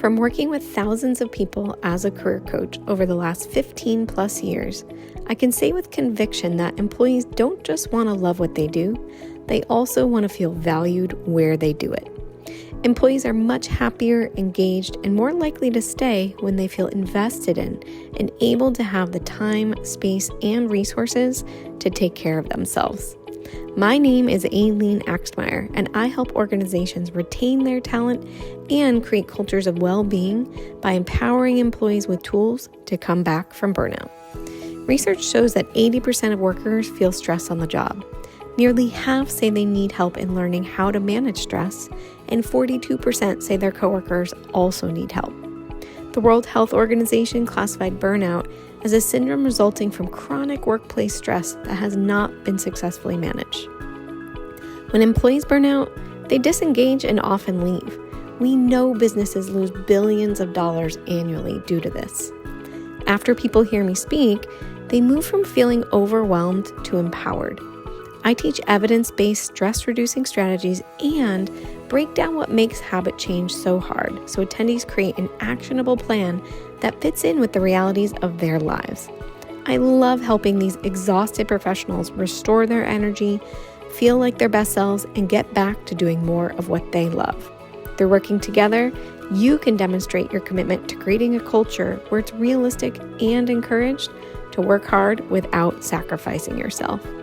From working with thousands of people as a career coach over the last 15 plus years, I can say with conviction that employees don't just want to love what they do, they also want to feel valued where they do it. Employees are much happier, engaged, and more likely to stay when they feel invested in and able to have the time, space, and resources to take care of themselves. My name is Aileen Axtmayer, and I help organizations retain their talent and create cultures of well-being by empowering employees with tools to come back from burnout. Research shows that 80% of workers feel stress on the job. Nearly half say they need help in learning how to manage stress, and 42% say their coworkers also need help. The World Health Organization classified burnout as a syndrome resulting from chronic workplace stress that has not been successfully managed. When employees burn out, they disengage and often leave. We know businesses lose billions of dollars annually due to this. After people hear me speak, they move from feeling overwhelmed to empowered. I teach evidence-based stress-reducing strategies and break down what makes habit change so hard so attendees create an actionable plan that fits in with the realities of their lives. I love helping these exhausted professionals restore their energy, feel like their best selves, and get back to doing more of what they love. Through working together, you can demonstrate your commitment to creating a culture where it's realistic and encouraged to work hard without sacrificing yourself.